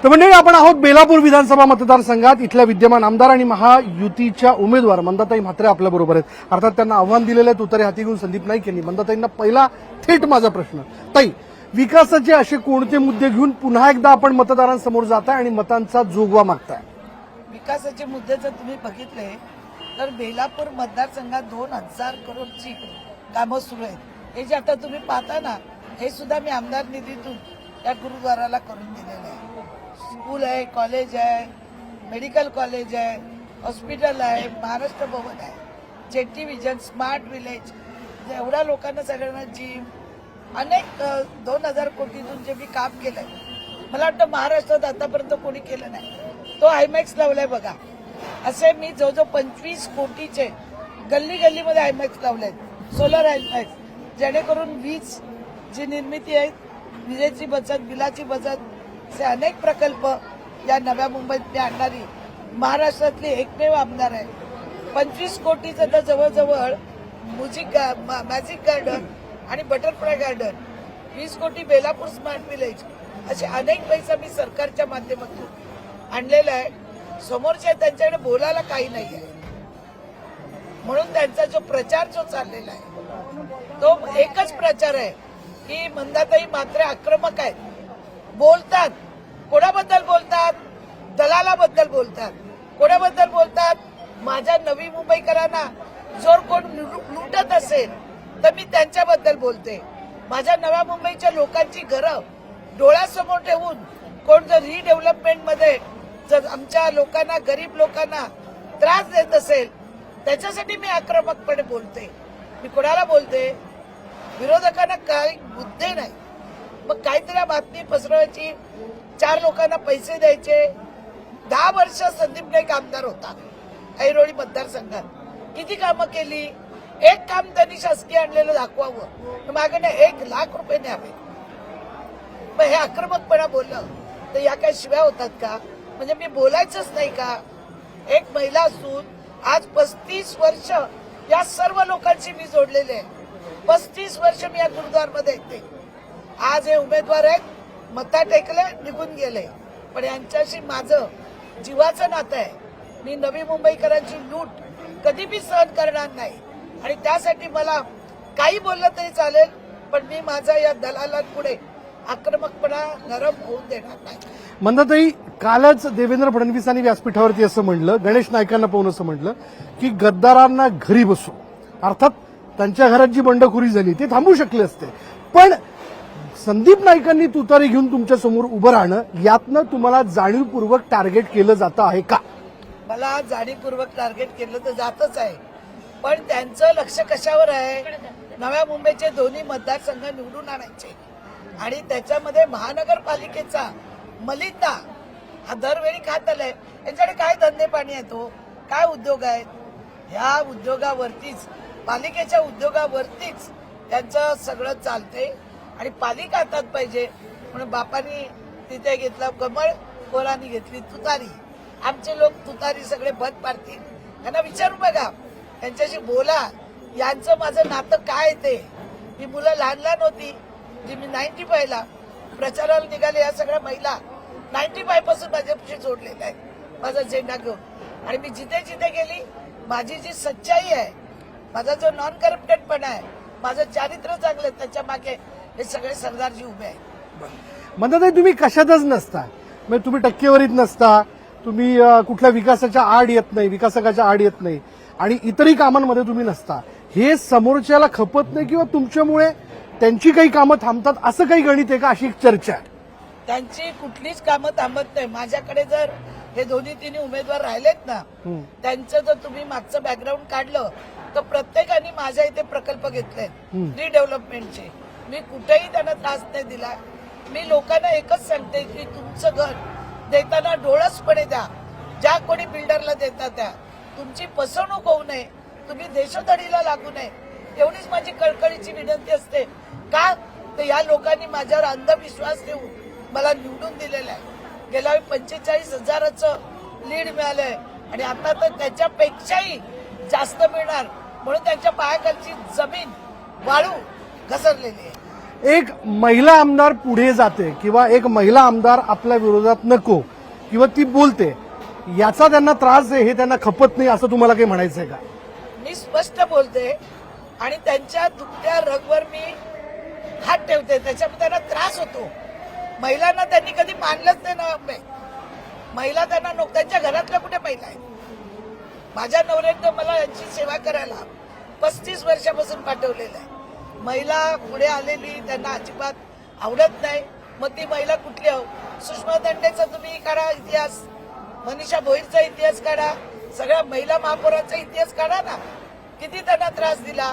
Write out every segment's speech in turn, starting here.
तर मंडळी, आपण आहोत बेलापूर विधानसभा मतदारसंघात. इथल्या विद्यमान आमदार आणि महायुतीच्या उमेदवार मंदाताई म्हात्रे आपल्या बरोबर आहेत. अर्थात त्यांना आव्हान दिलेलं आहे तुतारी हाती घेऊन संदीप नाईक यांनी. मंदाताईंना पहिला थेट माझा प्रश्न, ताई, विकासाचे असे कोणते मुद्दे घेऊन पुन्हा एकदा आपण मतदारांसमोर जाताय आणि मतांचा जोगवा मागताय? विकासाचे मुद्दे जर तुम्ही बघितले तर बेलापूर मतदारसंघात 2000 करोडची कामं सुरू आहेत. हे जे आता तुम्ही पाहता ना, हे सुद्धा मी आमदार निधीतून त्या गुरुद्वाराला करून दिलेलं आहे. स्कूल आहे, कॉलेज आहे, मेडिकल कॉलेज आहे, हॉस्पिटल आहे, महाराष्ट्र भवन आहे, जेटी विजन, स्मार्ट विलेज, एवढ्या लोकांना सगळ्यांना जिम, अनेक 2000 कोटीतून जे मी काम केलंय, मला वाटतं महाराष्ट्रात आतापर्यंत कोणी केलं नाही. तो आयमॅक्स लावलाय बघा. असे मी जवळजवळ 25 कोटीचे गल्ली गल्लीमध्ये आयमॅक्स लावलेत, सोलर आयमॅक्स, जेणेकरून वीज जी निर्मिती आहे, विजेची बचत, बिलाची बचत, असे अनेक प्रकल्प या नव्या मुंबईत मी आणणारी महाराष्ट्रातली एकमेव आमदार आहे. 25 कोटीचं तर जवळजवळ मॅजिक गार्डन आणि बटरफ्लाय गार्डन, 20 कोटी बेलापूर स्मार्ट विलेज, असे अनेक पैसा मी सरकारच्या माध्यमातून आणलेला आहे. समोरच्या त्यांच्याकडे बोलायला काही नाही आहे, म्हणून त्यांचा जो प्रचार जो चाललेला आहे तो एकच प्रचार आहे की मंदाताई म्हात्रे आक्रमक आहेत, बोलतात. कोणाबद्दल बोलतात? दलालाबद्दल बोलतात. कोणाबद्दल बोलतात? माझ्या नवी मुंबईकरांना जर कोण लुटत असेल तर मी त्यांच्याबद्दल बोलते. माझ्या नव्या मुंबईच्या लोकांची घरं डोळ्यासमोर ठेवून कोण जर रिडेव्हलपमेंटमध्ये जर आमच्या लोकांना, गरीब लोकांना त्रास देत असेल, त्याच्यासाठी मी आक्रमकपणे बोलते. मी कोणाला बोलते? विरोधकांना काही मुद्दे नाही, मग काहीतरी बातमी पसरवायची, 4 लोकांना पैसे द्यायचे. 10 वर्ष संदीप नाईक आमदार होता ऐरोली मतदारसंघात. किती कामं केली? एक काम त्यांनी शासकीय आणलेलं दाखवावं, माझ्याकडे 1 लाख रुपये न्यावे. मग हे आक्रमकपणा बोललं तर या काही शिव्या होतात का? म्हणजे मी बोलायचंच नाही का? एक महिला असून आज 35 वर्ष या सर्व लोकांशी मी जोडलेले आहे. 35 वर्ष मी या गुरुद्वारमध्ये येते. आज हे उमेदवार आहेत, मता टेकले, निघून गेले, पण यांच्याशी माझं जीवाचं नातं आहे. मी नवी मुंबईकरांची लूट कधी बी सहन करणार नाही आणि त्यासाठी मला काही बोललं तरी चालेल, पण मी माझा या दलालांपुढे आक्रमकपणा नरम होऊन देणार नाही. मंदाताई, कालच देवेंद्र फडणवीसांनी व्यासपीठावरती असं म्हटलं, गणेश नाईकांना पाहून असं म्हटलं की गद्दारांना घरी बसू. अर्थात त्यांच्या घरात जी बंडखोरी झाली ते थांबू शकले असते, पण संदीप नाईकांनी तुतारी घेऊन तुमच्या समोर उभं राहणं, यातनं तुम्हाला जाणीवपूर्वक टार्गेट केलं जातं आहे का? मला जाणीवपूर्वक टार्गेट केलं तर जातच आहे, पण त्यांचं लक्ष कशावर आहे? नव्या मुंबईचे दोन्ही मतदारसंघ निवडून आणायचे आणि त्याच्यामध्ये महानगरपालिकेचा मलिदा हा दरवेळी खात आलाय. यांच्याकडे काय धंदे पाणी आहे, तो काय उद्योग आहेत? ह्या उद्योगावरतीच, पालिकेच्या उद्योगावरतीच त्यांचं सगळं चालते आणि पालिका हातात पाहिजे म्हणून बापानी तिथे घेतला कमळ, पोरांनी घेतली तुतारी. आमचे लोक तुतारी सगळे बंद पाडतील. त्यांना विचारू बघा, त्यांच्याशी बोला, यांचं माझं नातं काय ते. ही मुलं लहान लहान होती जी मी 95 ला प्रचाराला निघाले, या सगळ्या महिला 95 पासून माझ्याशी जोडलेल्या आहेत माझा झेंडा घेऊन. आणि मी जिथे जिथे गेली, माझी जी सच्चाई आहे, माझा जो नॉन करप्टेडपणा आहे, माझं चारित्र्य चांगलं, त्याच्या मागे हे सगळे सरदारजी उभे आहेत. मंदाताई, तुम्ही कशातच नसता, म्हणजे तुम्ही टक्केवारीत नसता, तुम्ही कुठल्या विकासाच्या आड येत नाही, विकासकाच्या आड येत नाही आणि इतरही कामांमध्ये तुम्ही नसता. हे समोरच्याला खपत नाही किंवा तुमच्यामुळे त्यांची काही कामं थांबतात, असं काही गणित आहे का? अशी एक चर्चा आहे. त्यांची कुठलीच कामं थांबत नाही. माझ्याकडे जर हे दोन्ही तिन्ही उमेदवार राहिलेत ना, त्यांचं जर तुम्ही मागचं बॅकग्राऊंड काढलं तर प्रत्येकाने माझ्या इथे प्रकल्प घेतलेत रिडेव्हलपमेंटचे. मी कुठेही त्यांना त्रास नाही दिला. मी लोकांना एकच सांगते की तुमचं घर देताना डोळसपणे द्या. ज्या कोणी बिल्डरला देता त्या, तुमची फसवणूक होऊ नये, तुम्ही देशोधडीला लागू नये, एवढीच माझी कळकळीची विनंती असते. का तर या लोकांनी माझ्यावर अंधविश्वास ठेवून मला निवडून दिलेला आहे. गेल्या वेळी 45,000चं लीड मिळालंय आणि आता तर त्याच्यापेक्षाही जास्त मिळणार, म्हणून त्यांच्या पायाखालची जमीन वाळू घसरलेली आहे. एक महिला आमदार पुढे जाते किंवा एक महिला आमदार आपल्या विरोधात नको किंवा ती बोलते, याचा त्यांना त्रास आहे हे त्यांना खपत नाही असं तुम्हाला काही म्हणायचंय का? मी स्पष्ट बोलते आणि त्यांच्या दुखत्या रगवर मी हात ठेवते, त्याच्यामुळे त्यांना त्रास होतो. महिलांना त्यांनी कधी मानलंच नाही ना. महिला त्यांना नको, त्यांच्या घरातल्या कुठे महिला आहेत? माझ्या नवऱ्यानं मला यांची सेवा करायला 35 वर्षापासून पाठवलेलं आहे. महिला पुढे आलेली त्यांना अजिबात आवडत नाही. मग ती महिला कुठली आहो? सुषमा दंडेचा तुम्ही काढा इतिहास, मनीषा भोईरचा इतिहास काढा, सगळ्या महिला महापौरांचा इतिहास काढा ना. किती त्यांना त्रास दिला.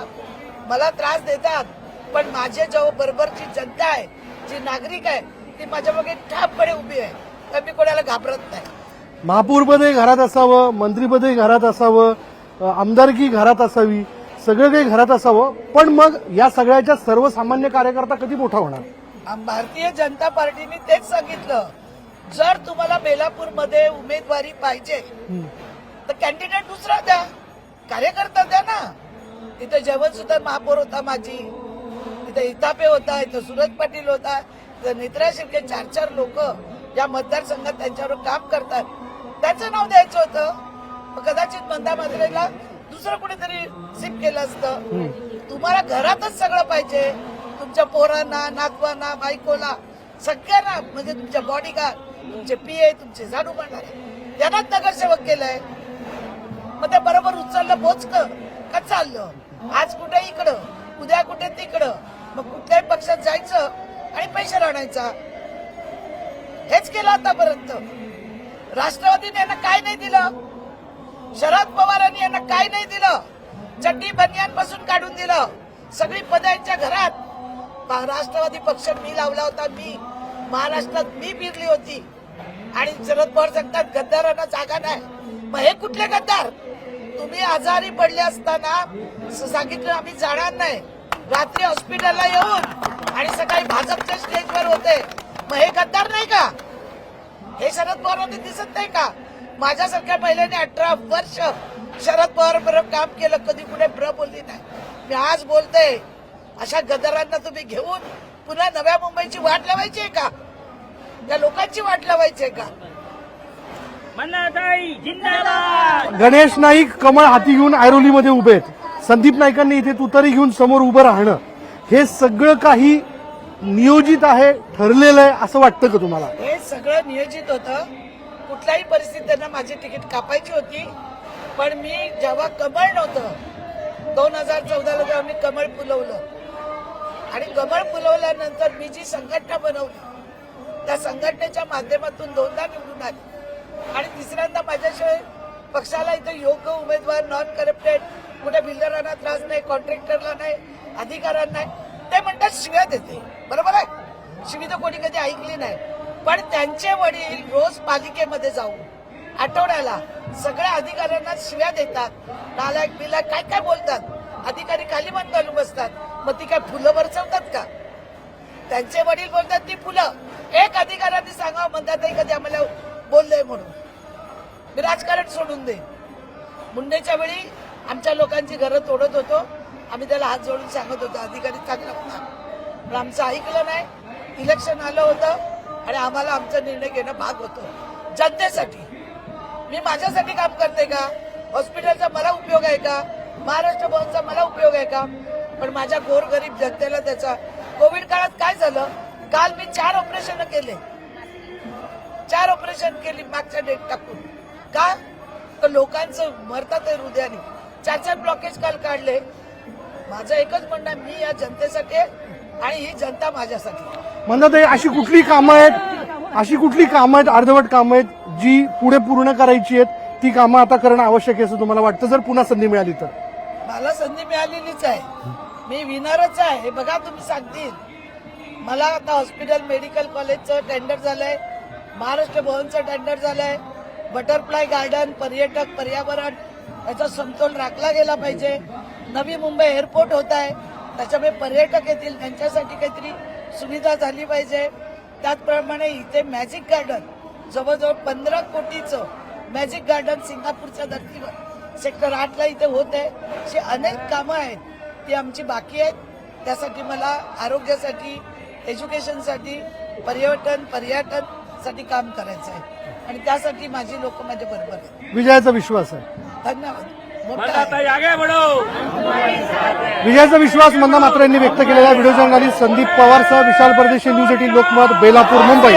मला त्रास देतात, पण माझे जो बरोबरची जनता आहे, जी नागरिक आहे, ती माझ्या मागे ठामपणे उभी आहे. तर मी कोणाला घाबरत नाही. महापौरपदही घरात असावं, मंत्रीपदही घरात असावं, आमदारकी घरात असावी, सगळं काही घरात असावं, पण मग या सगळ्याच्या सर्वसामान्य कार्यकर्ता कधी मोठा होणार? भारतीय जनता पार्टीने तेच सांगितलं, जर तुम्हाला बेलापूरमध्ये उमेदवारी पाहिजे तर कॅन्डिडेट दुसरा द्या, कार्यकर्ता द्या ना. इथं जयवंत सुद्धा महापौर होता माझी, इथं इतापे होता, इथं सुरज पाटील होता, इथं नेत्रा शिर्के, 4 लोक या मतदारसंघात त्यांच्यावर काम करतात. त्याचं नाव द्यायचं होतं. मग कदाचित मंदा मात्रेला दुसरं कुणीतरी सिप केलं असतं. तुम्हाला घरातच सगळं पाहिजे, तुमच्या पोरांना, नातवांना, बायकोला, सगळ्यांना, म्हणजे तुमच्या बॉडीगार्ड, तुमचे पीए, तुमचे झाडू मारणारे, त्यांनाच नगरसेवक केलंय. मग ते बरोबर उचललं बोचकं का चाललं? आज कुठे इकडं, उद्या कुठे तिकडं. मग कुठल्याही पक्षात जायचं आणि पैसे आणायचा, हेच केलं आतापर्यंत. राष्ट्रवादीने यांना काय नाही दिलं, शरद पवारांनी यांना काय नाही दिलं. चड्डी बनियांपासून काढून दिलं, सगळी पदं यांच्या घरात. राष्ट्रवादी पक्ष मी लावला होता, मी महाराष्ट्रात मी फिरली होती. आणि शरद पवार सांगतात गद्दारांना जागा नाही. मग हे कुठले गद्दार? तुम्ही आजारी पडले असताना सांगितलं आम्ही जाणार नाही, रात्री हॉस्पिटलला येऊन आणि सकाळी भाजपच्या स्टेजवर होते. मग हे गद्दार नाही का? हे शरद पवारांनी दिसत नाही का? माझ्यासारख्या महिलेने 18 वर्ष शरद पवार बरोबर काम केलं, कधी कुठे ब्र बोलली नाही. मी आज बोलते, अशा गद्दारांना तुम्ही घेऊन पुन्हा नव्या मुंबईची वाट लावायची आहे का? त्या लोकांची वाट लावायची आहे का? गणेश नाईक कमळ हाती घेऊन ऐरोलीमध्ये उभे आहेत. संदीप नाईकांनी इथे तुतारी घेऊन समोर उभं राहणं, हे सगळं काही नियोजित आहे, ठरलेलं आहे असं वाटतं का तुम्हाला? हे सगळं नियोजित होतं. कुठल्याही परिस्थितीत त्यांना माझी तिकीट कापायची होती. पण मी जेव्हा कमळ नव्हतं 2014ला, जेव्हा मी कमळ फुलवलं आणि कमळ फुलवल्यानंतर मी जी संघटना बनवली, त्या संघटनेच्या माध्यमातून 2दा निवडून आली. आणि तिसऱ्यांदा माझ्याशिवाय पक्षाला इथं योग्य उमेदवार, नॉन करप्टेड, कुठे बिल्डरांना त्रास नाही, कॉन्ट्रॅक्टरला नाही, अधिकाऱ्यांना नाही. ते म्हणतात शिव्या देते, बरोबर आहे. शिवी तर कोणी कधी ऐकली नाही. पण त्यांचे वडील रोज पालिकेमध्ये जाऊन आठवड्याला सगळ्या अधिकाऱ्यांना शिव्या देतात, नालायक बिलायक काय काय बोलतात. अधिकारी खाली मान घालून बसतात. मग ती काय फुलं बरसवतात का? त्यांचे वडील बोलतात ती फुलं. एक अधिकाऱ्यांनी सांगावं म्हणतात कधी आम्हाला बोललंय म्हणून. मी राजकारण सोडून दे. मुंडेच्या वेळी आमच्या लोकांची घरं तोडत होतो, आम्ही त्याला हात जोडून सांगत होतो अधिकारी चांगला होता, पण आमचं ऐकलं नाही. इलेक्शन आलं होतं आणि आम्हाला आमचा निर्णय घेणं भाग होतं जनतेसाठी. मी माझ्यासाठी काम करते का? हॉस्पिटलचा मला उपयोग आहे का? महाराष्ट्र भवनचा मला उपयोग आहे का? पण माझ्या गोरगरीब जनतेला त्याचा. कोविड काळात काय झालं? काल मी 4 ऑपरेशन केले, 4 ऑपरेशन केली मागच्या डेट टाकून. का? तर लोकांचं मरतात आहे हृदयाने. 4 ब्लॉकेज काल काढले. माझं एकच म्हणणं आहे, मी या जनतेसाठी आणि ही जनता माझ्यासाठी. म्हणतात अशी कुठली कामं आहेत, अर्धवट कामं आहेत जी पुढे पूर्ण करायची आहेत, ती कामं आता करणं आवश्यक आहे असं तुम्हाला वाटतं जर पुन्हा संधी मिळाली तर? मला संधी मिळालेलीच आहे, मी विनरच आहे. हे बघा तुम्ही सांगतील मला आता हॉस्पिटल मेडिकल कॉलेजचं टेंडर झालंय, महाराष्ट्र भवनचं टेंडर झालंय, बटरफ्लाय गार्डन, पर्यटक, पर्यावरण याचा समतोल राखला गेला पाहिजे. नवी मुंबई एअरपोर्ट होत आहे, त्याच्यामुळे पर्यटक येतील, त्यांच्यासाठी काहीतरी सुविधा झाली पाहिजे. त्याचप्रमाणे इथे मॅजिक गार्डन, जवळजवळ 15 कोटीचं मॅजिक गार्डन सिंगापूरच्या धर्तीवर सेक्टर 8ला इथे होत आहे. अशी अनेक कामं आहेत ती आमची बाकी आहेत. त्यासाठी मला आरोग्यासाठी, एज्युकेशनसाठी, पर्यटनसाठी काम करायचं आहे आणि त्यासाठी माझी लोक माझ्या बरोबर आहेत. विजयाचा विश्वास आहे. धन्यवाद. मोठा आहे. विजयाचा विश्वास मंदा मात्रे यांनी व्यक्त केलेला. व्हिडिओ जर्नलिस्ट संदीप पवारसह विशाल परदेशी, न्यूज 18 लोकमत, बेलापूर, मुंबई.